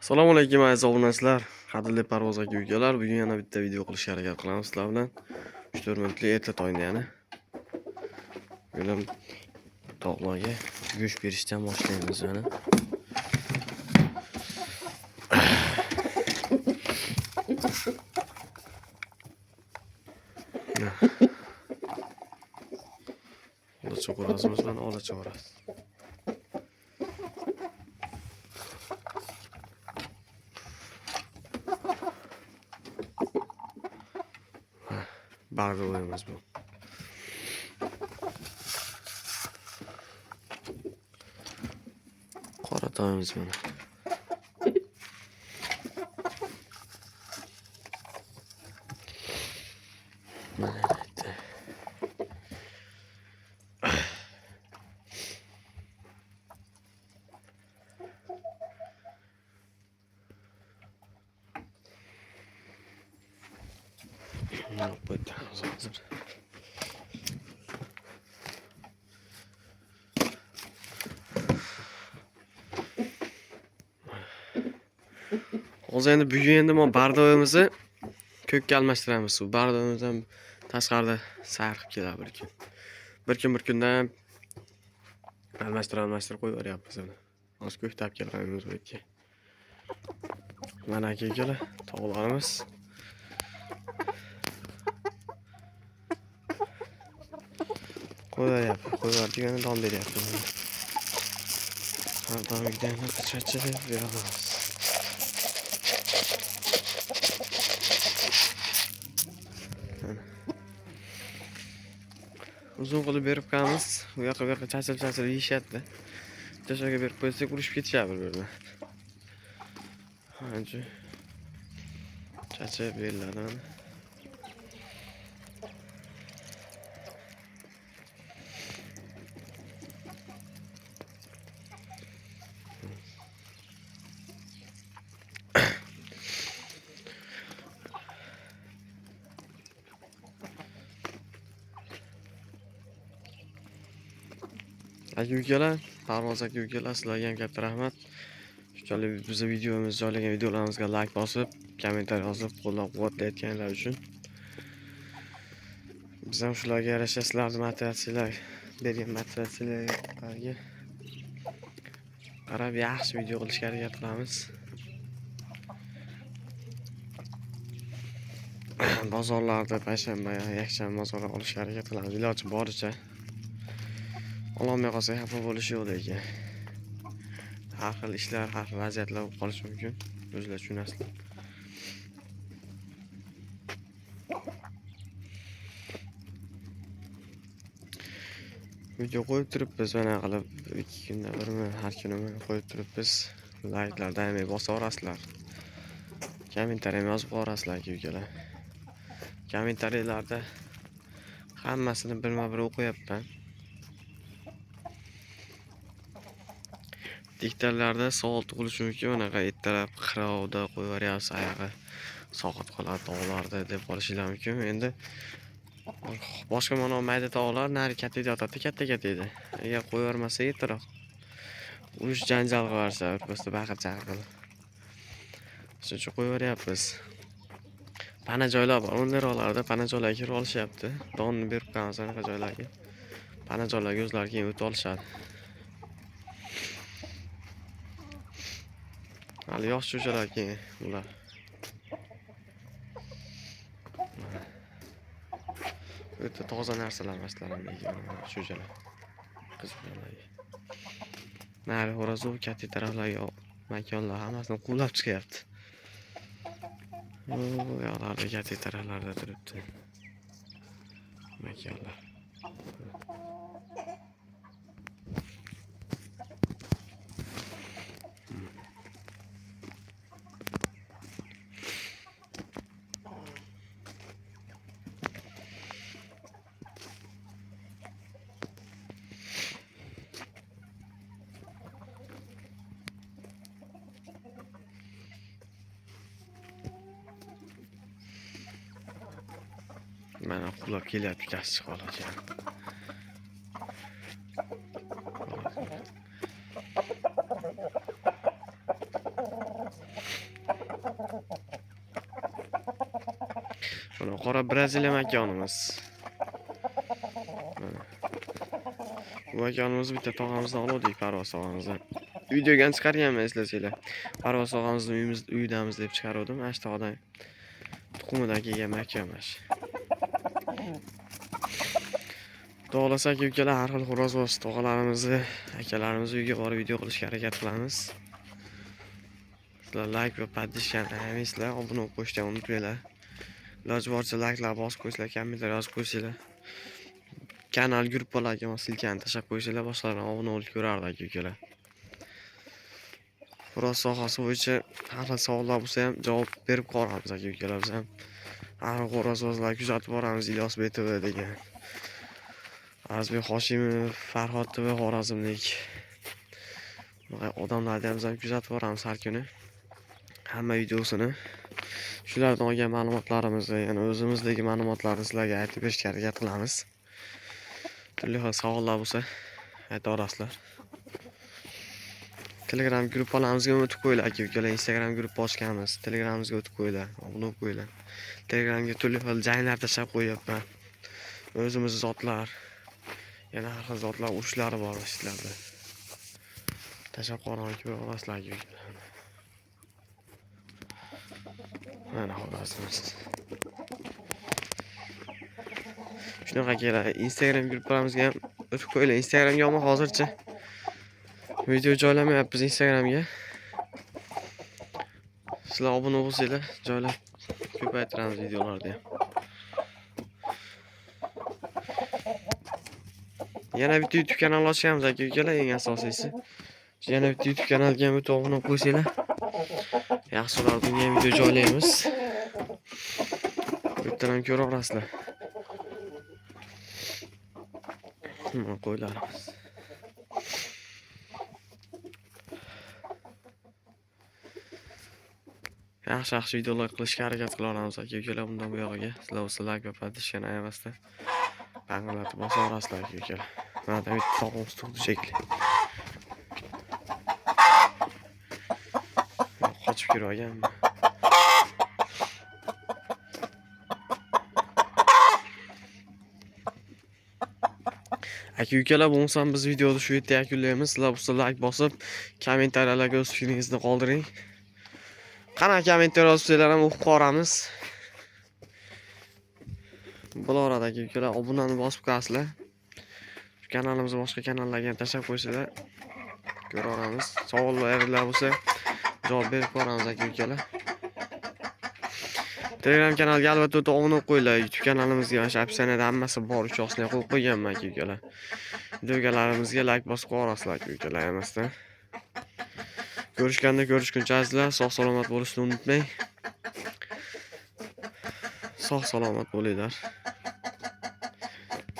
Assalomu alaykum aziz obunachilar, qadrli parvoz aka ukalar. Bugun yana bitta video qilishga harakat qilamiz sizlar bilan. 3-4 minutlik erta tongda yana. Bugun tog'larga go'sht berishdan boshlaymiz mana. Olacha qo'razimiz bilan olacha qo'raz. Barg'oyimiz bu. Qora toyimiz mana. Mana bitta. Hozir. Hozir endi bugun endi men bardoyimizni ko'kka almashtiramiz. Bu bardoyimiz ham tashqarida sarqib keladi bir kun. Bir kundan almashtirib qo'yib yuboryapmiz uni. Hozir ko'ktab kelganimiz bu yerga. Mana aka ukalar, tog'larimiz. Qo'yar degani don beryapti. Har doimgidek charchab beramiz. Uzun qilib berib qo'yamiz. Bu yoqqa charchab yeyishadi. Tashaga berib qo'ysak urishib ketishadi bir-biridan. Ancha charchab beriladi. Aka ukalar, parvoz aka ukalar, sizlarga ham katta rahmat. Shunchalik bizning videomiz joylagan videolarimizga like bosib, kommentariy yozib, qo'llab-quvvatlayotganlar uchun. Biz ham shularga yarasha sizlarning motivatsiyalar bergan motivatsiyalarga qarab yaxshi video qilishga harakat qilamiz. Bozorlarda payshanba, yakshanba bozorga olishga harakat qilamiz. Iloji boricha. Ololmay qolsak xafa bo'lish yo'q lekin. Har xil ishlar, har xil vaziyatlar bo'lib qolishi mumkin. O'zingizlar tushunasizlar. Video qo'yib turibmiz mana qilib 2 kunda birmi, har kuni qo'yib turibmiz. Like'lar doimiy bosaverasizlar. Kommentariy yozib qo'yasizlar aka ukalar. Kommentariylarda hammasini birma-bir o'qiyapman. Diktorlarda savol tug'ilishi mumkin, unaqa ertalab qirovda qo'yaveryapsiz, oyog'i soqit qoladi tog'larda deb qolishingiz mumkin. Endi boshqa mana mayda tog'lar nari katta yotadi, katta edi. Agar qo'yavermasa ertaroq urush janjal qilarsa, birpasda baqir-chaqir qilib. Shuning uchun qo'yaveryapmiz. Pana joylar bor, o'nlarlarda pana joylarga kirib olishyapti. Donni berib qo'yamiz anaqa joylarga. Pana joylarga o'zlari keyin o'tib olishadi. Hali yosh cho'chalar keyin ular. O'ta toza narsalar masalan yegan cho'chalar. Qiziqarli. Nari xo'roz katta taraflarga makonlar hammasini quvlab chiqyapti. Bu yoqlarda katta taraflarda turibdi. Makonlar. Mana qulab kelyapti kaschi qolacha. Mana qora Braziliya makonimiz. Bu makonimiz bitta tog'amizdan oldik Parvoz tog'amizdan. Videoga chiqarganman eslasanglar. Parvoz tog'amizni uyidamiz deb chiqardim. Mana shu tog'dan tuxumidan kelgan makonmish. Xohlasak ukalar har xil xo'roz tog'alarimizni, akalarimizni uyga borib video qilishga harakat qilamiz. Sizlar like va podpishkani ayamaysizlar, obuna bo'lib qo'yishni unutmanglar. Iloji boricha like'lar bosib qo'ysanglar, kommentlar yozib qo'ysanglar. Kanal gruppalarga silkani tashlab qo'ysanglar, boshqalardan obuna bo'lib ko'rardik ukalar. Xo'roz sohasi bo'yicha har xil savollar bo'lsa ham javob berib qolamiz aka ukalar. Biz ham har xil xo'rozlar kuzatib boramiz. Ilyos BTV degan. Arzbek Hoshimov, Farhod TV Xorazmlik. Odamlarni ham biz ham kuzatib boramiz har kuni. Hamma videosini shulardan olgan ma'lumotlarimizni, ya'ni o'zimizdagi ma'lumotlarni sizlarga aytib berishga harakat qilamiz. Turli xil savollar bo'lsa ayta olasizlar. Telegram gruppalarimizga o'tib qo'yinglar aka ukalar. Instagram gruppa ochganmiz. Telegramimizga o'tib qo'yinglar, obuna bo'lib qo'yinglar. Telegramga turli xil janglar tashlab qo'yapman. O'zimiz zotlar, yana har xil zotlar urushlari bor ishlarda. Tashlab qo'ying ko'ra olasizlar aka ukalar. Mana xolasimiz. Shunaqa kelar. Instagram gruppalarimizga ham o'tib qo'yinglar. Instagramga ham hozircha video joylamayapmiz Instagramga. Sizlar obuna bo'lsanglar, joylab ko'paytiramiz videolarni ham. Yana bitta YouTube kanal ochganmiz aka ukalar, eng asosiysi. Yana bitta YouTube kanalga ham o'tib obuna qo'ysanglar. Yaxshiroq bunga video joylaymiz. Bu yerdan ham ko'ra olasizlar. Qo'ylarimiz. Yaxshi videolar qilishga harakat qilamiz aka ukalar. Bundan bu yog'iga sizlar o'sha like va podpishkani ayamasdan banglatib bosa olasizlar aka ukalar. Mana da bitta tog'imiz turibdi shekli. Qochib kirganmi? Aka ukalar, bo'lmasa biz videoni shu yerda yakunlaymiz. Sizlar bo'lsa like bosib, kommentariyalarga o'z fikringizni qoldiring. Qanaqa kommentariy yozsanglar ham o'qib qoramiz. Bularada aka ukalar obunani bosib qo'yasizlar. Kanalimizni boshqa kanallarga ham tashlab qo'ysanglar ko'ra olamiz. Savollar bo'lsa javob berib boramiz aka ukalar. Telegram kanaliga albatta o'tib obuna qo'yinglar. YouTube kanalimizga mana shu opsiyada hammasi bor, uchasini qo'yib qo'yganman aka ukalar. Videolarimizga like bosib qo'yasizlar aka ukalar emasdan. Ko'rishguncha azizlar, sog' salomat bo'lishni unutmang. Sog' salomat bo'linglar.